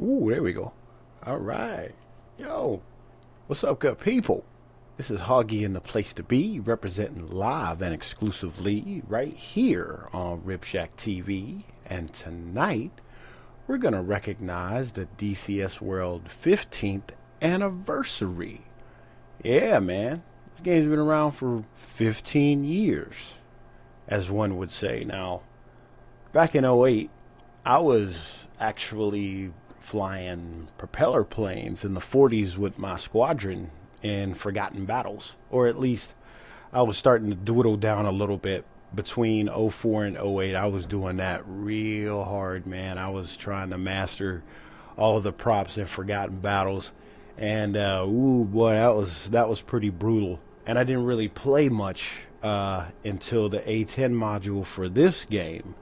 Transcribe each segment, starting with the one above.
Ooh, there we go. All right. Yo, what's up, good people? This is Hoggy in the place to be, representing live and exclusively right here on Rib Shack TV. And tonight, we're going to recognize the DCS World 15th anniversary. Yeah, man. This game's been around for 15 years, as one would say. Now, back in '08, I was actually flying propeller planes in the 40s with my squadron in Forgotten Battles. Or at least I was starting to dwindle down a little bit between '04 and '08. I was doing that real hard, man. I was trying to master all of the props in Forgotten Battles. And ooh boy, that was pretty brutal. And I didn't really play much until the A10 module for this game,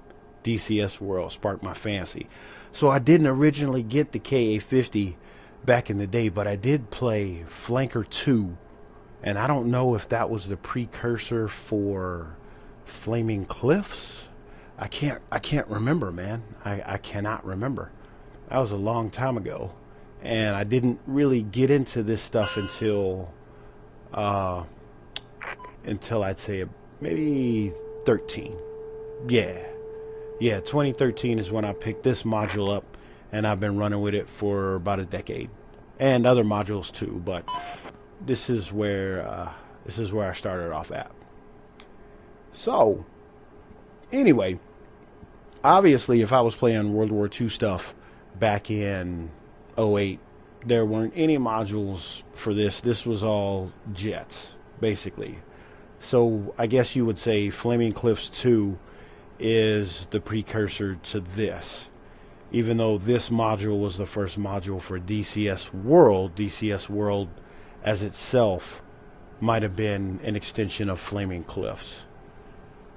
DCS World, sparked my fancy. So I didn't originally get the KA-50 back in the day, but I did play Flanker 2, and I don't know if that was the precursor for Flaming Cliffs. I can't remember, man. I cannot remember. That was a long time ago, and I didn't really get into this stuff until I'd say maybe 13. Yeah, 2013 is when I picked this module up, and I've been running with it for about a decade, and other modules too. But this is where I started off at. So, anyway, obviously, if I was playing World War II stuff back in '08, there weren't any modules for this. This was all jets, basically. So I guess you would say Flaming Cliffs 2 is the precursor to this, even though this module was the first module for DCS World. DCS World as itself might have been an extension of Flaming Cliffs.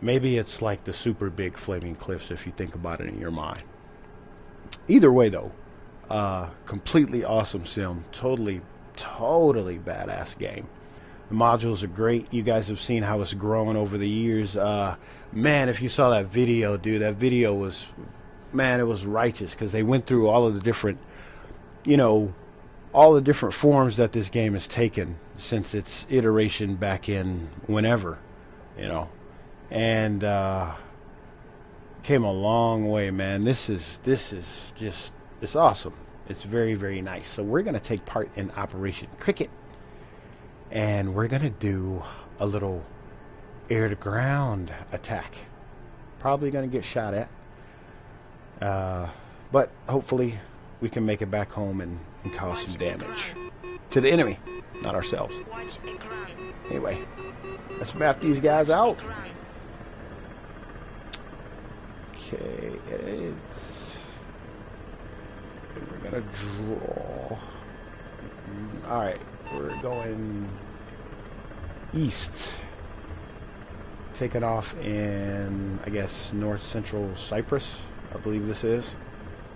Maybe it's like the super big Flaming Cliffs if you think about it in your mind. Either way though, completely awesome sim. Totally badass game. The modules are great. You guys have seen how it's grown over the years. Man, if you saw that video, dude, that video was, man, it was righteous, because they went through all of the different, all the different forms that this game has taken since its iteration back in whenever, and came a long way, man. This is just, it's awesome. It's very, very nice. So we're going to take part in Operation Cricket. And we're going to do a little air-to-ground attack. Probably going to get shot at. But hopefully we can make it back home and cause some damage to the enemy, not ourselves. Anyway, let's map these guys out. Okay, we're going to draw. Alright, we're going east. Taking off in, I guess, north central Cyprus, I believe this is.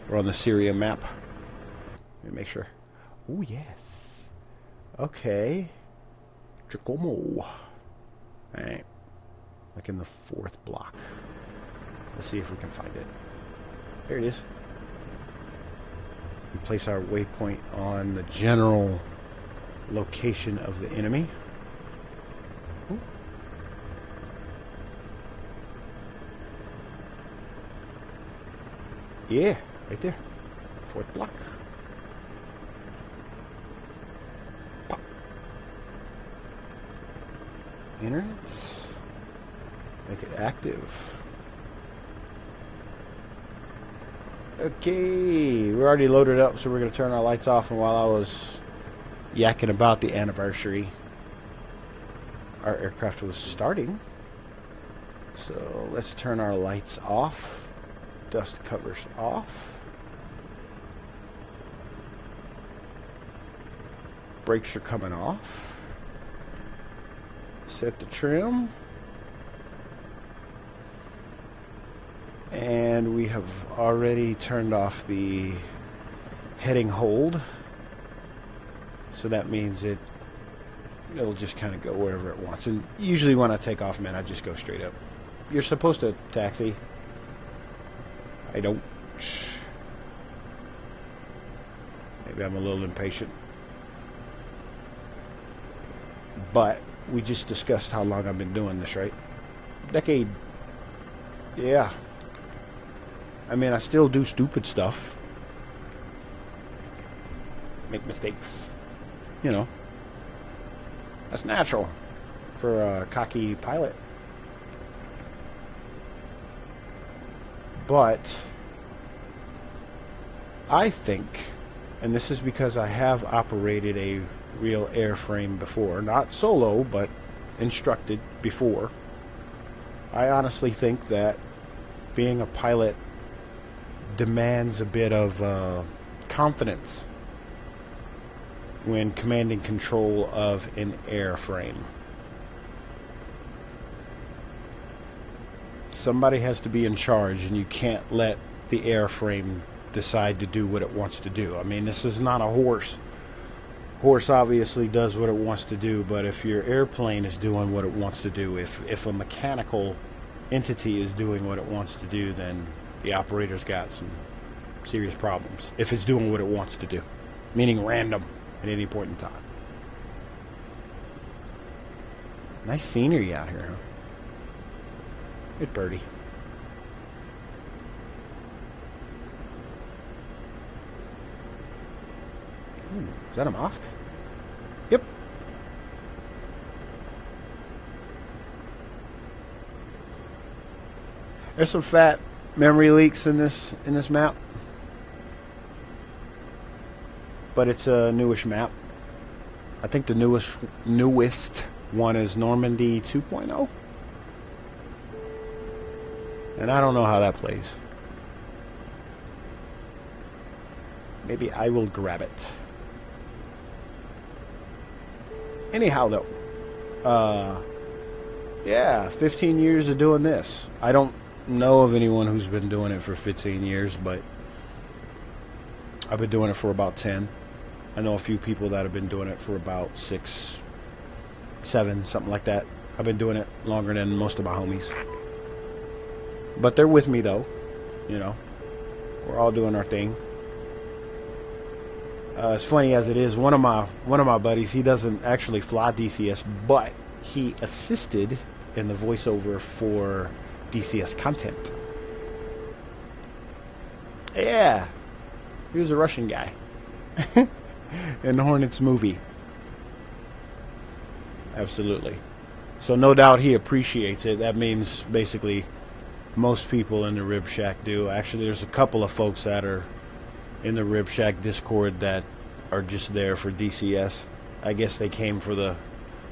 We're on the Syria map. Let me make sure. Oh, yes. Okay. Giacomo. Alright. Like in the 4th block. Let's see if we can find it. There it is. And place our waypoint on the general location of the enemy. Ooh. Yeah, right there. 4th block. Pop. Enter it. Make it active. Okay, we're already loaded up, so we're going to turn our lights off. And while I was yakking about the anniversary, our aircraft was starting. So let's turn our lights off. Dust covers off. Brakes are coming off. Set the trim. And we have already turned off the heading hold. So that means it'll just kind of go wherever it wants. And usually when I take off, man, I just go straight up. You're supposed to taxi. I don't. Maybe I'm a little impatient. But we just discussed how long I've been doing this, right? Decade. Yeah. I mean, I still do stupid stuff. Make mistakes. You know. That's natural for a cocky pilot. But I think, and this is because I have operated a real airframe before, not solo, but instructed before, I honestly think that being a pilot demands a bit of confidence when commanding control of an airframe. Somebody has to be in charge, and you can't let the airframe decide to do what it wants to do. I mean, this is not a horse. Horse obviously does what it wants to do, but if your airplane is doing what it wants to do, if a mechanical entity is doing what it wants to do, then the operator's got some serious problems. If it's doing what it wants to do, meaning random at any point in time. Nice scenery out here, huh? Good birdie. Ooh, is that a mosque? Yep. There's some fat memory leaks in this map. But it's a newish map. I think the newest one is Normandy 2.0. And I don't know how that plays. Maybe I will grab it. Anyhow, though, yeah, 15 years of doing this. I don't know of anyone who's been doing it for 15 years, but I've been doing it for about 10. I know a few people that have been doing it for about 6, 7, something like that. I've been doing it longer than most of my homies. But they're with me, though. You know, we're all doing our thing. As funny as it is, one of my buddies, he doesn't actually fly DCS, but he assisted in the voiceover for DCS content. Yeah, he was a Russian guy in the Hornets movie. Absolutely. So no doubt he appreciates it. That means basically most people in the Rib Shack do. Actually, there's a couple of folks that are in the Rib Shack Discord that are just there for DCS. I guess they came for the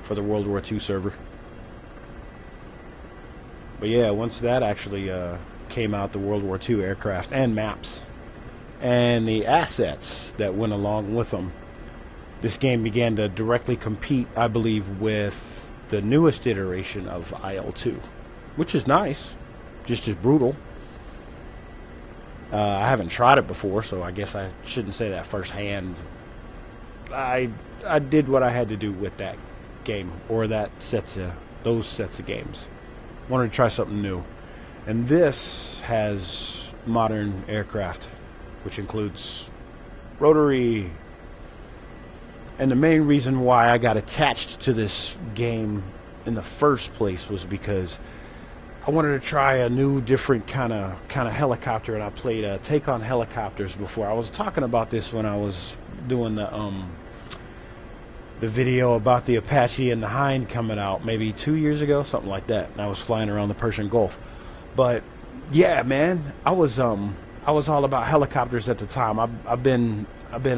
World War II server. But yeah, once that actually came out, the World War II aircraft and maps and the assets that went along with them, this game began to directly compete, I believe, with the newest iteration of IL-2, which is nice, just as brutal. I haven't tried it before, so I guess I shouldn't say that firsthand. I did what I had to do with that game, or those sets of games. Wanted to try something new. And this has modern aircraft, which includes rotary. And the main reason why I got attached to this game in the first place was because I wanted to try a new, different kind of helicopter, and I played Take on Helicopters before. I was talking about this when I was doing the video about the Apache and the Hind coming out maybe 2 years ago, something like that. And I was flying around the Persian Gulf. But yeah, man, I was all about helicopters at the time. I've been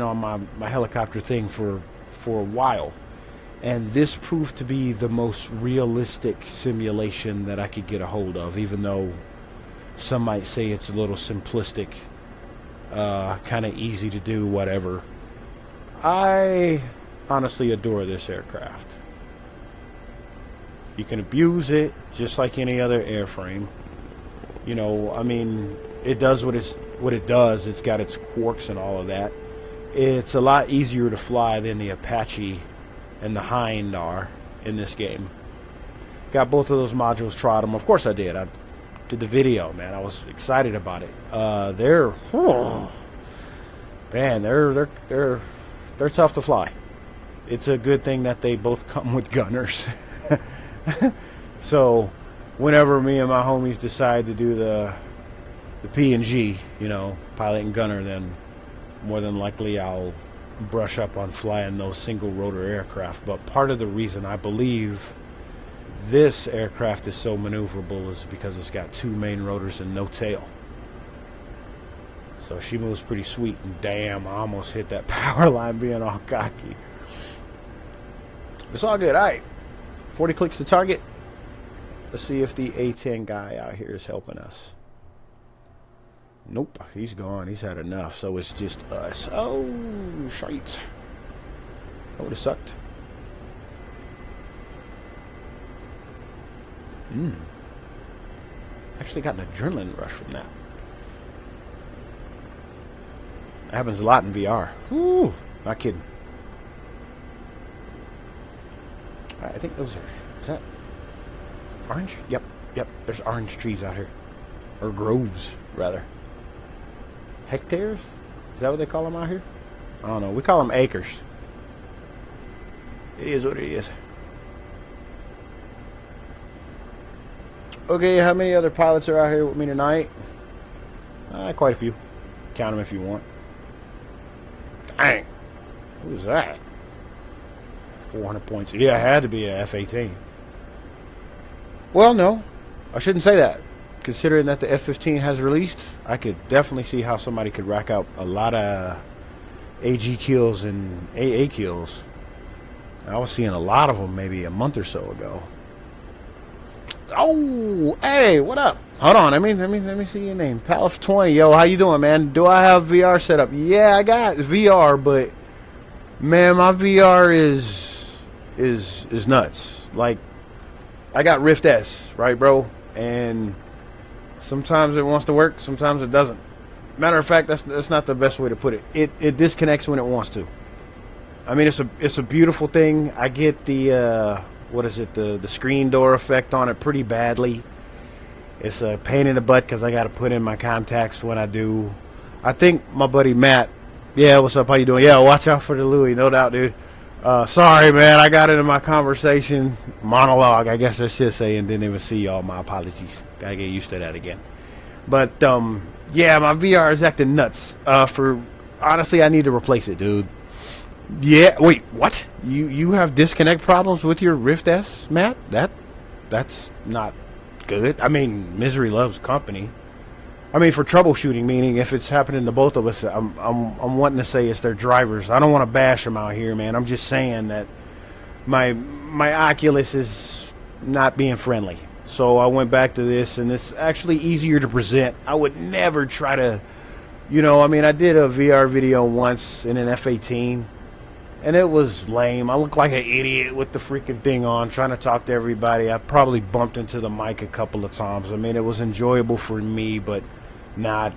on my helicopter thing for a while. And this proved to be the most realistic simulation that I could get a hold of, even though some might say it's a little simplistic, kind of easy to do, whatever. I honestly adore this aircraft. You can abuse it just like any other airframe. You know, I mean, it does what it does. It's got its quirks and all of that. It's a lot easier to fly than the Apache and the Hind are in this game. Got both of those modules, tried them. Of course I did. I did the video, man. I was excited about it. They're Man, they're tough to fly. It's a good thing that they both come with gunners. So whenever me and my homies decide to do the P&G, you know, pilot and gunner, then more than likely I'll brush up on flying those single rotor aircraft. But part of the reason I believe this aircraft is so maneuverable is because it's got 2 main rotors and no tail. So she moves pretty sweet, and damn, I almost hit that power line being all cocky. It's all good. All right, 40 clicks to target. Let's see if the A-10 guy out here is helping us. Nope, he's gone. He's had enough, so it's just us. Oh, shite. That would have sucked. Actually got an adrenaline rush from that. That happens a lot in VR. Whew, not kidding. I think those are... Is that orange? Yep. There's orange trees out here. Or groves, rather. Hectares? Is that what they call them out here? I don't know. We call them acres. It is what it is. Okay, how many other pilots are out here with me tonight? Quite a few. Count them if you want. Dang. Who's that? 400 points. Yeah, it had to be a F-18. Well, no. I shouldn't say that. Considering that the F-15 has released, I could definitely see how somebody could rack up a lot of AG kills and AA kills. I was seeing a lot of them maybe a month or so ago. Oh, hey, what up? Hold on, let me see your name. Palf20. Yo, how you doing, man? Do I have VR set up? Yeah, I got VR, but man, my VR is nuts. Like, I got Rift S, right, bro? And sometimes it wants to work, sometimes it doesn't. Matter of fact, that's not the best way to put it. It disconnects when it wants to. I mean, it's a beautiful thing. I get the what is it, the screen door effect on it pretty badly. It's a pain in the butt because I got to put in my contacts when I do. I think my buddy Matt. Yeah, what's up? How you doing? Yeah, watch out for the Louis, no doubt, dude. Sorry, man, I got into my conversation monologue, I guess I should say, and didn't even see y'all. My apologies. Gotta get used to that again. But yeah, my VR is acting nuts. Honestly, I need to replace it, dude. Yeah, wait, what? You have disconnect problems with your Rift S, Matt? That's not good. I mean, misery loves company. I mean, for troubleshooting, meaning if it's happening to both of us, I'm wanting to say it's their drivers. I don't want to bash them out here, man. I'm just saying that my Oculus is not being friendly. So I went back to this, and it's actually easier to present. I would never try to, you know, I mean, I did a VR video once in an F-18, and it was lame. I looked like an idiot with the freaking thing on, trying to talk to everybody. I probably bumped into the mic a couple of times. I mean, it was enjoyable for me, but not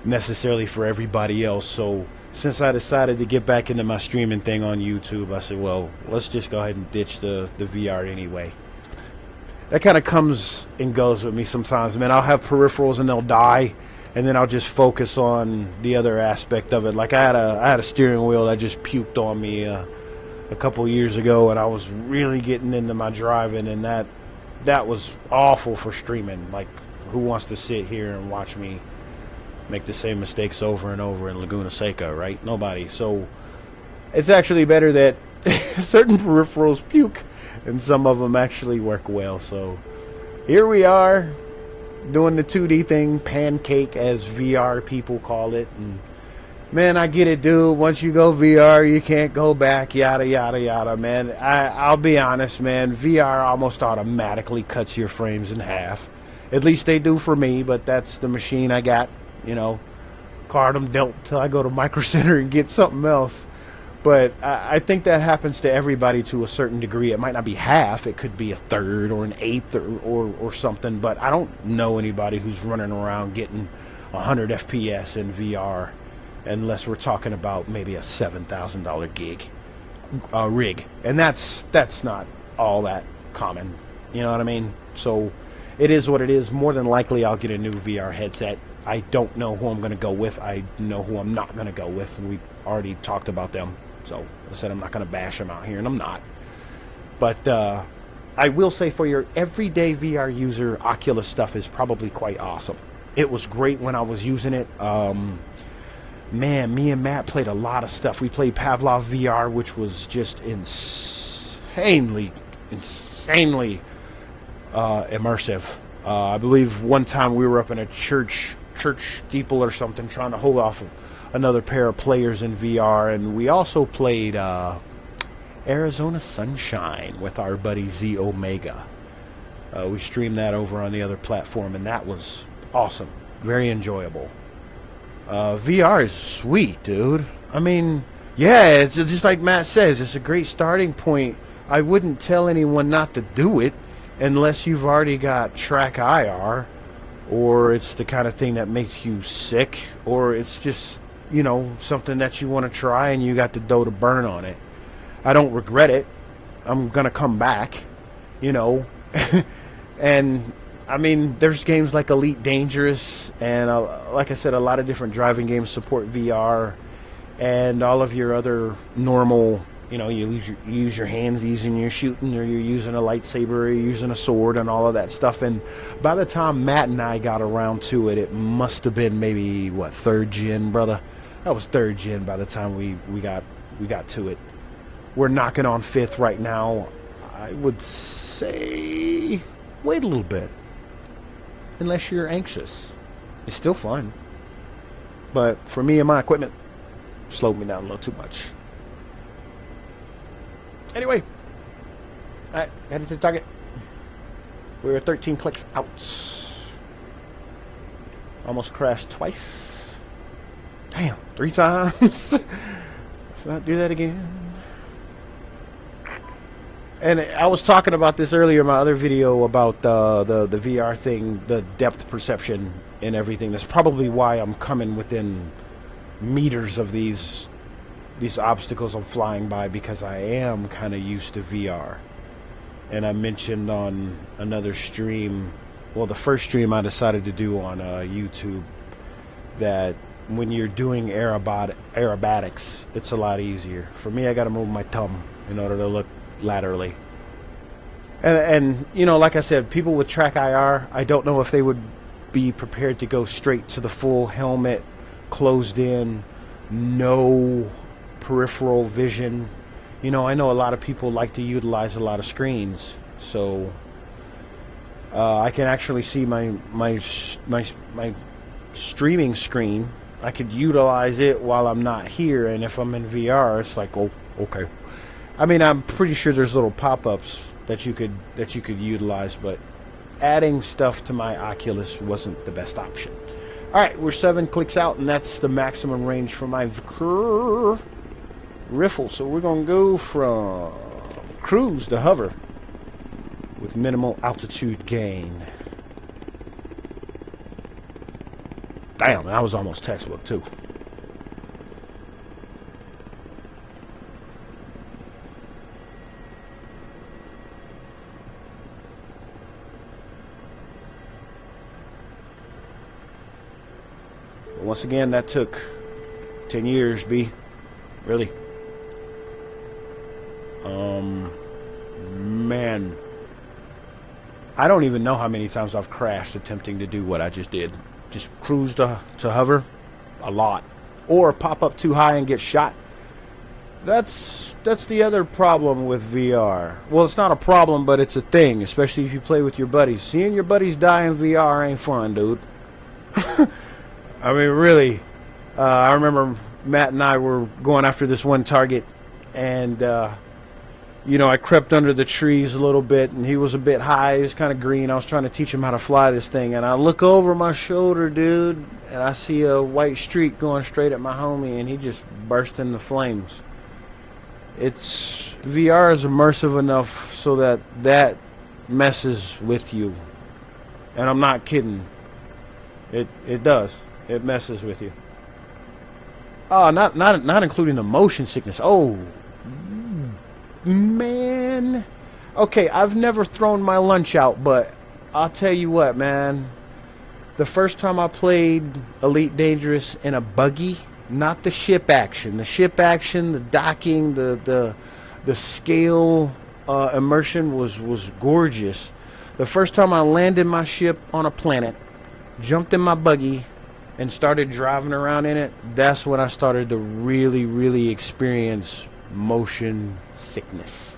necessarily for everybody else. So since I decided to get back into my streaming thing on YouTube, I said, well, let's just go ahead and ditch the VR anyway. That kind of comes and goes with me sometimes, man. I'll have peripherals and they'll die, and then I'll just focus on the other aspect of it. Like I had a steering wheel that just puked on me a couple years ago, and I was really getting into my driving, and that was awful for streaming. Like, who wants to sit here and watch me make the same mistakes over and over in Laguna Seca, right? Nobody. So it's actually better that certain peripherals puke and some of them actually work well. So here we are doing the 2D thing, pancake as VR people call it. And man, I get it, dude. Once you go VR, you can't go back, yada, yada, yada, man. I'll be honest, man. VR almost automatically cuts your frames in half. At least they do for me, but that's the machine I got, you know. Card them dealt till I go to Micro Center and get something else. But I think that happens to everybody to a certain degree. It might not be half. It could be a third or an eighth or something. But I don't know anybody who's running around getting 100 FPS in VR unless we're talking about maybe a $7,000 rig. And that's not all that common. You know what I mean? So it is what it is. More than likely, I'll get a new VR headset I don't know who I'm going to go with. I know who I'm not going to go with, and we've already talked about them. So I said I'm not going to bash them out here, and I'm not. But I will say for your everyday VR user, Oculus stuff is probably quite awesome. It was great when I was using it. Man, me and Matt played a lot of stuff. We played Pavlov VR, which was just insanely immersive. I believe one time we were up in a church steeple or something trying to hold off another pair of players in VR, and we also played Arizona Sunshine with our buddy Z Omega. We streamed that over on the other platform, and that was awesome. Very enjoyable. VR is sweet, dude. I mean, yeah, it's just like Matt says, it's a great starting point. I wouldn't tell anyone not to do it unless you've already got track IR, or it's the kind of thing that makes you sick, or it's just, you know, something that you want to try and you got the dough to burn on it. I don't regret it. I'm going to come back, you know. And, I mean, there's games like Elite Dangerous, and like I said, a lot of different driving games support VR, and all of your other normal, you know, you use your hands using your shooting, or you're using a lightsaber, or you're using a sword, and all of that stuff. And by the time Matt and I got around to it, it must have been maybe, what, 3rd gen, brother? That was 3rd gen by the time we got to it. We're knocking on 5th right now. I would say wait a little bit. Unless you're anxious. It's still fun. But for me and my equipment, slowed me down a little too much. Anyway, alright, headed to the target. We're 13 clicks out. Almost crashed twice. Damn, 3 times. Let's not do that again. And I was talking about this earlier in my other video about the VR thing, the depth perception and everything. That's probably why I'm coming within meters of these obstacles I'm flying by, because I am kind of used to VR. And I mentioned on another stream, well, the first stream I decided to do on YouTube, that when you're doing aerobatics, it's a lot easier. For me, I got to move my thumb in order to look laterally. And you know, like I said, people with track IR, I don't know if they would be prepared to go straight to the full helmet, closed in, no peripheral vision. You know, I know a lot of people like to utilize a lot of screens, so I can actually see my streaming screen. I could utilize it while I'm not here, and if I'm in VR, it's like, oh, okay. I mean, I'm pretty sure there's little pop-ups that you could utilize, but adding stuff to my Oculus wasn't the best option. All right, we're 7 clicks out, and that's the maximum range for my riffle. So we're gonna go from cruise to hover with minimal altitude gain. Damn, that was almost textbook too. But once again, that took 10 years, B. Really. Man. I don't even know how many times I've crashed attempting to do what I just did. Just cruise to hover. A lot. Or pop up too high and get shot. That's the other problem with VR. Well, it's not a problem, but it's a thing. Especially if you play with your buddies. Seeing your buddies die in VR ain't fun, dude. I mean, really. I remember Matt and I were going after this one target, and you know, I crept under the trees a little bit, and he was a bit high. He was kind of green. I was trying to teach him how to fly this thing, and I look over my shoulder, dude, and I see a white streak going straight at my homie, and he just burst into flames. It's VR is immersive enough so that messes with you, and I'm not kidding. It does. It messes with you. Oh, not including the motion sickness. Oh, man. Okay, I've never thrown my lunch out, but I'll tell you what, man. The first time I played Elite Dangerous in a buggy, not the ship action. The ship action, the docking, the scale immersion was gorgeous. The first time I landed my ship on a planet, jumped in my buggy, and started driving around in it, that's when I started to really, really experience motion sickness.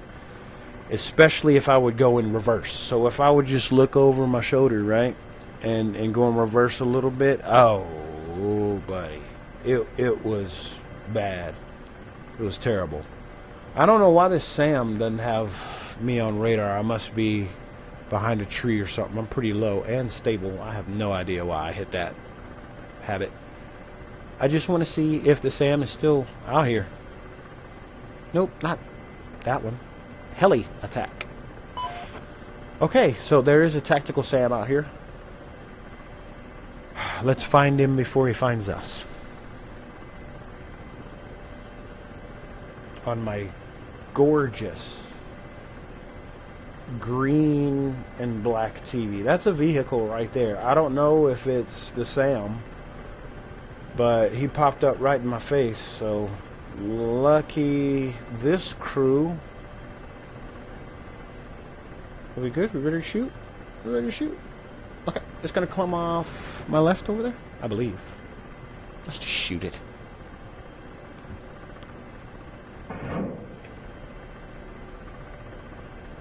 Especially if I would go in reverse. So if I would just look over my shoulder, right, and go in reverse a little bit, oh buddy, it was bad. It was terrible. I don't know why this Sam doesn't have me on radar. I must be behind a tree or something. I'm pretty low and stable. I have no idea why I hit that habit. I just want to see if the Sam is still out here. Nope, not that one. Heli attack. Okay, so there is a tactical Sam out here. Let's find him before he finds us. On my gorgeous green and black TV. That's a vehicle right there. I don't know if it's the Sam, but he popped up right in my face, so lucky this crew. Are we good? We ready to shoot? We ready to shoot? Okay, it's gonna come off my left over there, I believe. Let's just shoot it.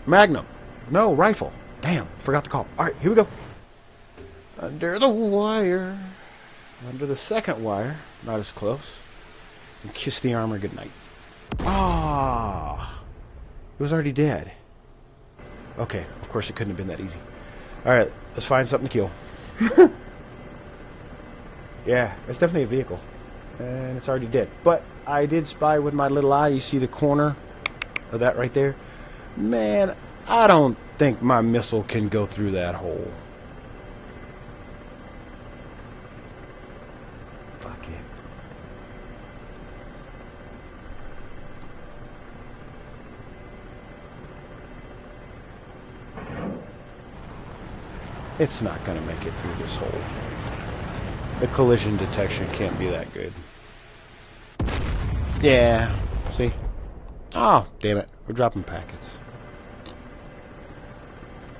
Magnum. No, rifle. Damn, forgot the call. Alright, here we go. Under the wire. Under the second wire. Not as close. And kiss the armor goodnight. Ah. It was already dead. Okay, of course it couldn't have been that easy. Alright, let's find something to kill. Yeah, it's definitely a vehicle. And it's already dead. But I did spy with my little eye. You see the corner of that right there? Man, I don't think my missile can go through that hole. Fuck it. It's not going to make it through this hole. The collision detection can't be that good. Yeah, see? Oh, damn it. We're dropping packets.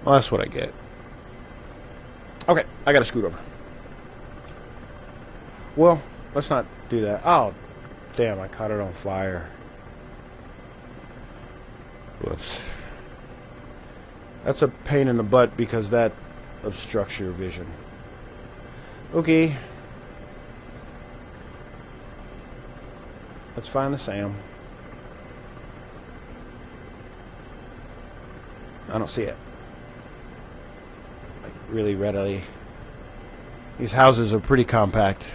Well, that's what I get. Okay, I gotta scoot over. Well, let's not do that. Oh, damn, I caught it on fire. Whoops. That's a pain in the butt because that obstructs your vision. Okay. Let's find the Sam. I don't see it. Like, really readily. These houses are pretty compact.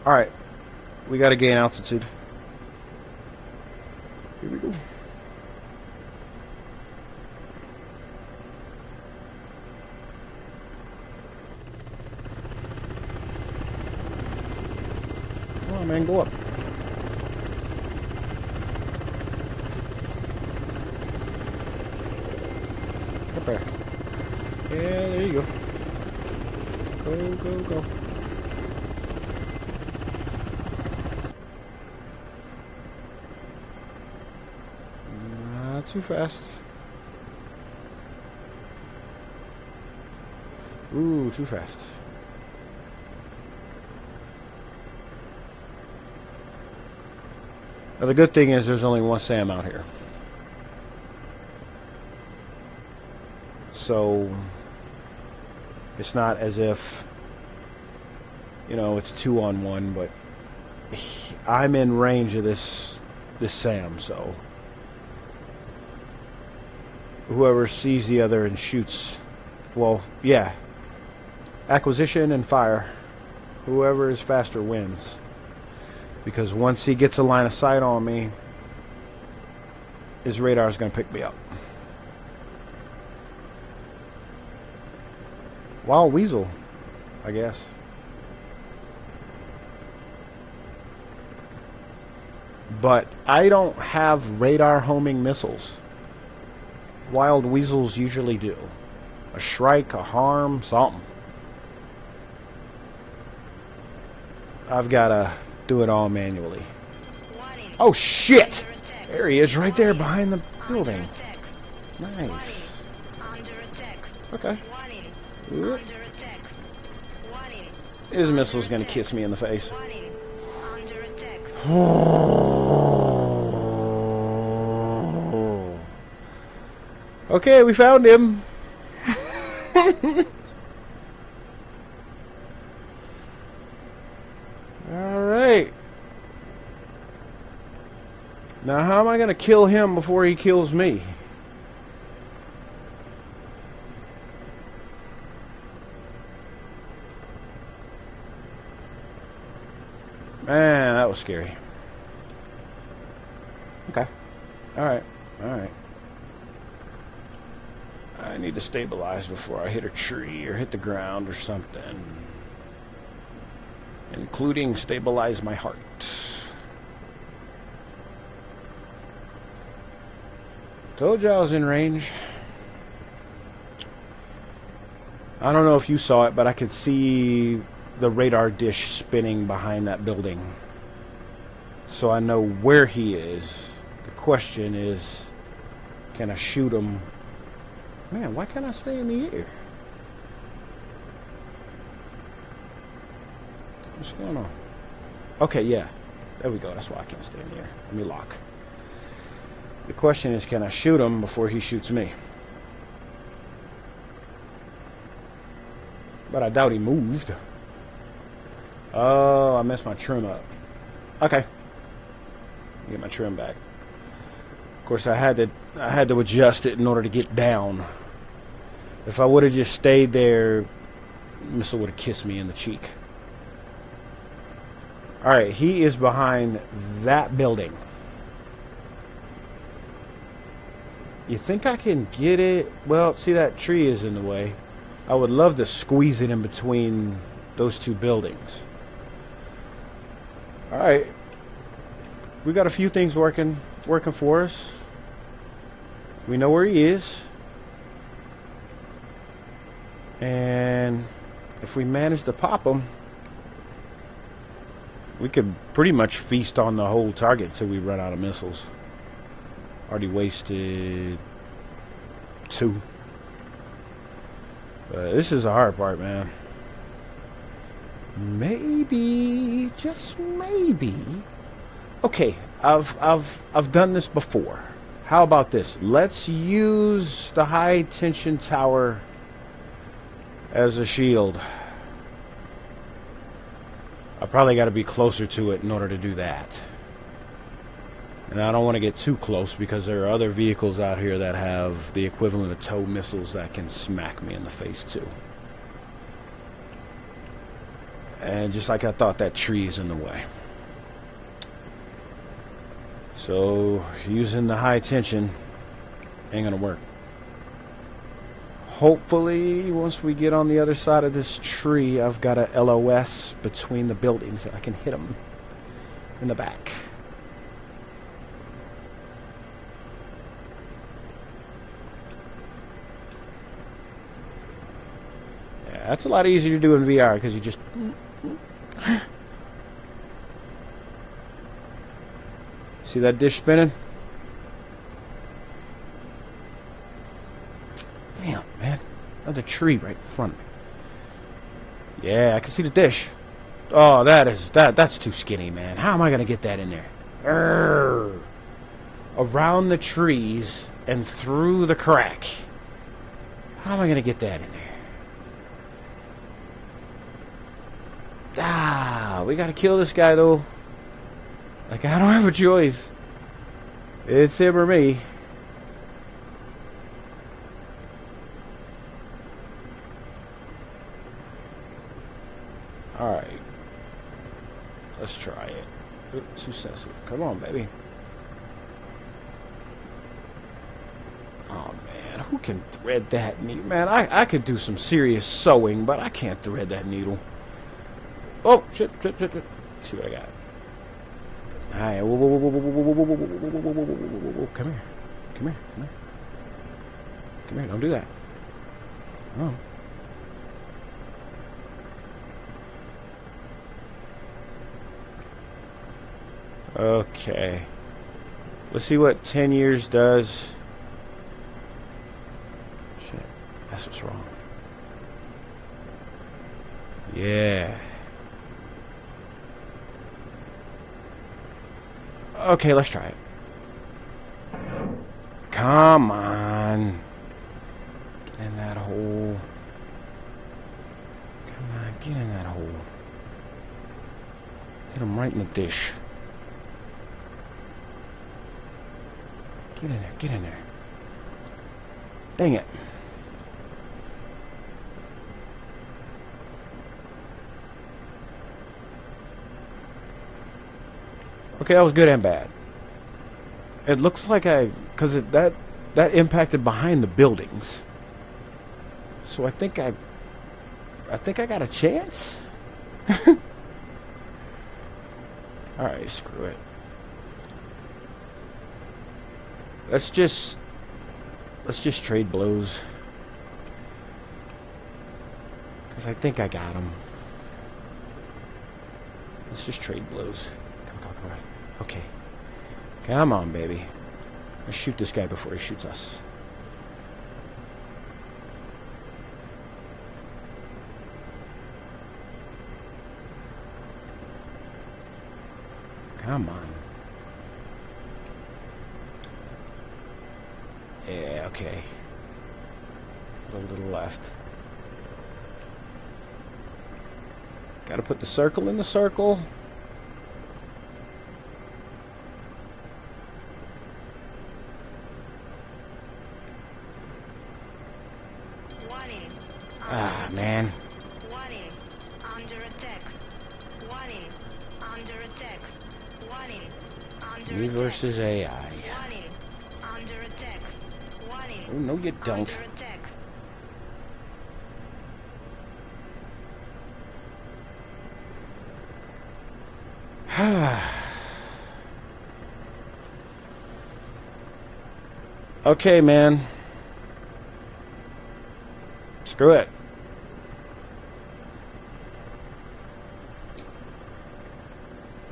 Alright. We gotta gain altitude. Here we go. Come on, man, go up. Up there. Yeah, there you go. Go, go, go. Not too fast. Ooh, too fast. Now the good thing is there's only one Sam out here. So it's not as if, you know, it's 2-on-1, but I'm in range of this Sam, so whoever sees the other and shoots, well, yeah, acquisition and fire, whoever is faster wins. Because once he gets a line of sight on me, his radar is going to pick me up. Wild weasel, I guess. But I don't have radar homing missiles. Wild weasels usually do. A strike, a harm, something. I've got to do it all manually. Oh, shit! There he is, right there behind the building. Nice. Okay. Whoop. His missile's gonna kiss me in the face. Okay, we found him. Alright. Now how am I gonna kill him before he kills me? Man, that was scary. Okay. Alright. Alright. I need to stabilize before I hit a tree or hit the ground or something. Including stabilize my heart. Told you I was in range. I don't know if you saw it, but I could see the radar dish spinning behind that building. So I know where he is. The question is, can I shoot him? Man, why can't I stay in the air? What's going on? Okay, yeah. There we go. That's why I can't stay in the air. Let me lock. The question is, can I shoot him before he shoots me? But I doubt he moved. Oh, I messed my trim up. Okay. Get my trim back. Of course, I had to adjust it in order to get down. If I would have just stayed there, missile would have kissed me in the cheek. Alright, he is behind that building. You think I can get it? Well, see, that tree is in the way. I would love to squeeze it in between those two buildings. Alright. We got a few things working for us. We know where he is. And if we manage to pop him, we could pretty much feast on the whole target until we run out of missiles. Already wasted 2. But this is the hard part, man. Maybe, just maybe. Okay, I've done this before. How about this? Let's use the high tension tower as a shield. I probably got to be closer to it in order to do that. And I don't want to get too close because there are other vehicles out here that have the equivalent of tow missiles that can smack me in the face too. And just like I thought, that tree is in the way. So using the high tension ain't gonna work. Hopefully once we get on the other side of this tree, I've got a LOS between the buildings and I can hit them in the back. Yeah, that's a lot easier to do in VR because you just see that dish spinning? Damn, man. Another tree right in front of me. Yeah, I can see the dish. Oh, that's too skinny, man. How am I going to get that in there? Urgh. Around the trees and through the crack. How am I going to get that in there? Ah, we got to kill this guy, though. Like, I don't have a choice. It's him or me. Alright. Let's try it. Oops, too sensitive. Come on, baby. Oh, man. Who can thread that needle? Man, I could do some serious sewing, but I can't thread that needle. Oh, shit. See what I got. Alright, whoa. Come here, don't do that. Oh. Okay. Let's see what 10 years does. Shit. That's what's wrong. Yeah. Okay, let's try it. Come on. Get in that hole. Come on, get in that hole. Hit him right in the dish. Get in there, get in there. Dang it. Okay, that was good and bad. It looks like because that impacted behind the buildings. So I think I got a chance. All right, screw it. Let's just trade blows. Because I think I got him. Let's just trade blows. Come on. Okay. Come on, baby. Let's shoot this guy before he shoots us. Come on. Yeah, okay. A little left. Gotta put the circle in the circle. Ah, man. Warning. Under attack. Warning. Under attack. Warning. Under Me versus AI. Warning. Under attack. Warning. Oh, no, you don't. Under attack. Okay, man. Screw it.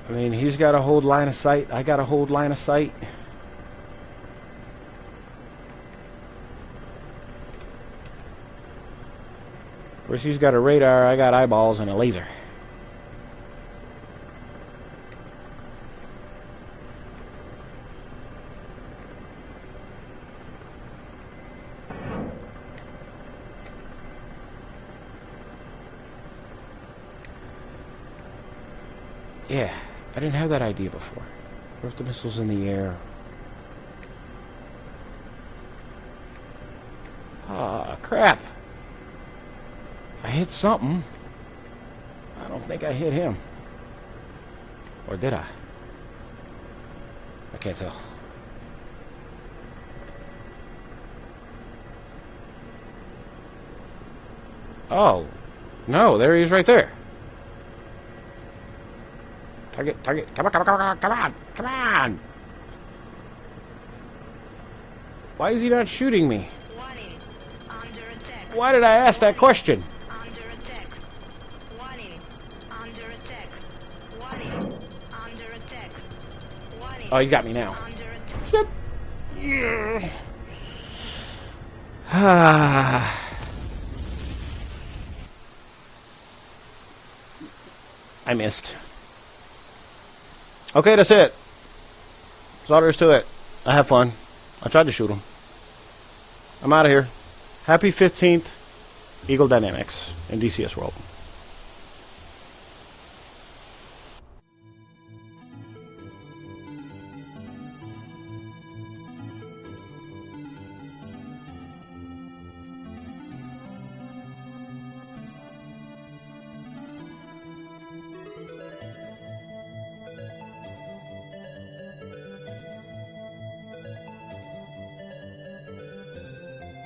I mean, he's got to hold line of sight. I got to hold line of sight. Of course, he's got a radar. I got eyeballs and a laser. Yeah, I didn't have that idea before. What if the missile's in the air? Ah, crap. I hit something. I don't think I hit him. Or did I? I can't tell. Oh. No, there he is right there. Target. Come on. Why is he not shooting me? Warning. Under attack. Why did I ask that question? Under attack. Warning. Under attack. Warning. Under attack. Warning. Oh, you got me now. Under attack. Shit. Yeah. Ah. I missed. Okay, that's it. That's all there is to it. I have fun. I tried to shoot him. I'm out of here. Happy 15th, Eagle Dynamics in DCS World.